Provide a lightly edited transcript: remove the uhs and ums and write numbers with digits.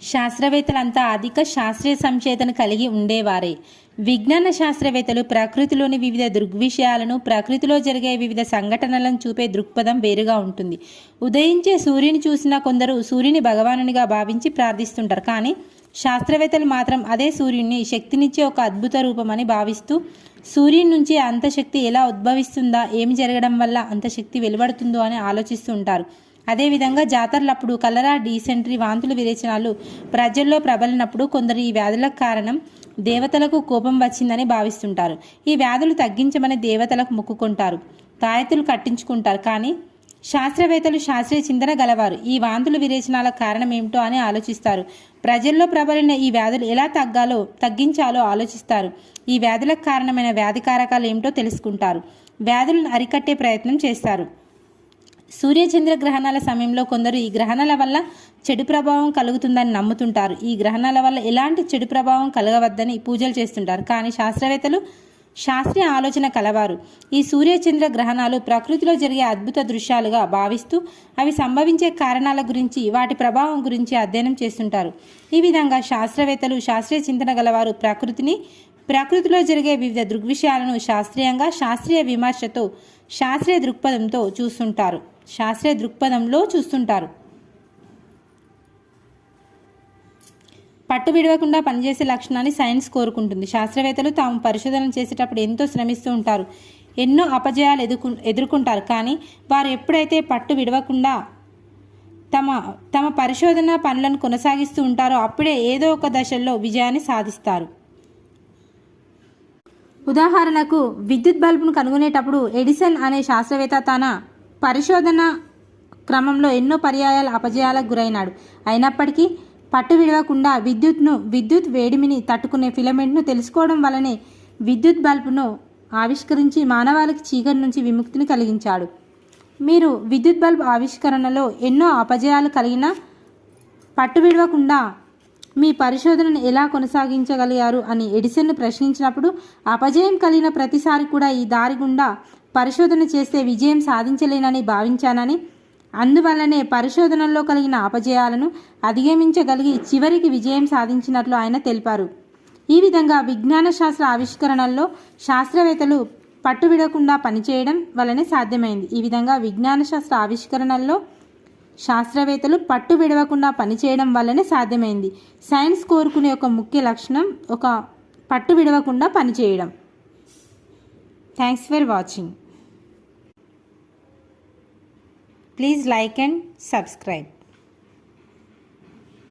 శాస్త్రవేత్తలంతా అధిక శాస్త్రీయ సంచేతన కలిగి ఉండేవారే. విజ్ఞాన శాస్త్రవేత్తలు ప్రకృతిలోని వివిధ దృగ్విషయాలను, ప్రకృతిలో జరిగే వివిధ సంఘటనలను చూపే దృక్పథం వేరుగా ఉంటుంది. ఉదయించే సూర్యుని చూసిన కొందరు సూర్యుని భగవానునిగా భావించి ప్రార్థిస్తుంటారు. కానీ శాస్త్రవేత్తలు మాత్రం అదే సూర్యుని శక్తినిచ్చే ఒక అద్భుత రూపమని భావిస్తూ సూర్యుని నుంచి అంత శక్తి ఎలా ఉద్భవిస్తుందా, ఏమి జరగడం వల్ల అంత శక్తి వెలువడుతుందో అని ఆలోచిస్తూ ఉంటారు. అదేవిధంగా జాతరలప్పుడు కలరా, డీసెంట్రీ, వాంతులు, విరేచనాలు ప్రజల్లో ప్రబలినప్పుడు కొందరు ఈ వ్యాధులకు కారణం దేవతలకు కోపం వచ్చిందని భావిస్తుంటారు. ఈ వ్యాధులు తగ్గించమని దేవతలకు మొక్కుకుంటారు, తాయెత్తులు కట్టించుకుంటారు. కానీ శాస్త్రవేత్తలు శాస్త్రీయ చింతన గలవారు. ఈ వాంతులు, విరేచనాల కారణం ఏమిటో అని ఆలోచిస్తారు. ప్రజల్లో ప్రబలిన ఈ వ్యాధులు ఎలా తగ్గించాలో ఆలోచిస్తారు. ఈ వ్యాధులకు కారణమైన వ్యాధి కారకాలు ఏమిటో తెలుసుకుంటారు. వ్యాధులను అరికట్టే ప్రయత్నం చేస్తారు. సూర్యచంద్ర గ్రహణాల సమయంలో కొందరు ఈ గ్రహణాల వల్ల చెడు ప్రభావం కలుగుతుందని నమ్ముతుంటారు. ఈ గ్రహణాల వల్ల ఎలాంటి చెడు ప్రభావం కలగవద్దని పూజలు చేస్తుంటారు. కానీ శాస్త్రవేత్తలు శాస్త్రీయ ఆలోచన కలవారు. ఈ సూర్యచంద్ర గ్రహణాలు ప్రకృతిలో జరిగే అద్భుత దృశ్యాలుగా భావిస్తూ అవి సంభవించే కారణాల గురించి, వాటి ప్రభావం గురించి అధ్యయనం చేస్తుంటారు. ఈ విధంగా శాస్త్రవేత్తలు శాస్త్రీయ చింతన గలవారు ప్రకృతిలో జరిగే వివిధ దృగ్విషయాలను శాస్త్రీయంగా, శాస్త్రీయ విమర్శతో, శాస్త్రీయ దృక్పథంలో చూస్తుంటారు. పట్టు విడవకుండా పనిచేసే లక్షణాన్ని సైన్స్ కోరుకుంటుంది. శాస్త్రవేత్తలు తాము పరిశోధనలు చేసేటప్పుడు ఎంతో శ్రమిస్తూ ఉంటారు, ఎన్నో అపజయాలు ఎదుర్కొంటారు. కానీ వారు ఎప్పుడైతే పట్టు విడవకుండా తమ పరిశోధన పనులను కొనసాగిస్తూ ఉంటారో అప్పుడే ఏదో ఒక దశల్లో విజయాన్ని సాధిస్తారు. ఉదాహరణకు విద్యుత్ బల్బును కనుగొనేటప్పుడు ఎడిసన్ అనే శాస్త్రవేత్త తన పరిశోధన క్రమంలో ఎన్నో పర్యాయాల అపజయాలకు గురైనాడు. అయినప్పటికీ పట్టు విడవకుండా విద్యుత్ వేడిమిని తట్టుకునే ఫిలమెంట్ను తెలుసుకోవడం వల్లనే విద్యుత్ బల్బును ఆవిష్కరించి మానవాళికి చీకటి నుంచి విముక్తిని కలిగించాడు. మీరు విద్యుత్ బల్బ్ ఆవిష్కరణలో ఎన్నో అపజయాలు కలిగినా పట్టు విడవకుండా మీ పరిశోధనను ఎలా కొనసాగించగలిగారు అని ఎడిసన్ను ప్రశ్నించినప్పుడు, అపజయం కలిగిన ప్రతిసారి కూడా ఈ దారి గుండా పరిశోధన చేస్తే విజయం సాధించలేనని భావించానని, అందువల్లనే పరిశోధనల్లో కలిగిన అపజయాలను అధిగమించగలిగి చివరికి విజయం సాధించినట్లు ఆయన తెలిపారు. ఈ విధంగా విజ్ఞాన శాస్త్ర ఆవిష్కరణల్లో శాస్త్రవేత్తలు పట్టు విడకుండా పనిచేయడం వల్లనే సాధ్యమైంది. ఈ విధంగా విజ్ఞాన శాస్త్ర ఆవిష్కరణల్లో శాస్త్రవేత్తలు పట్టు విడవకుండా పనిచేయడం వల్లనే సాధ్యమైంది. సైన్స్ కోరుకునే ఒక ముఖ్య లక్షణం ఒక పట్టు విడవకుండా పనిచేయడం. Thanks for watching. Please like and subscribe.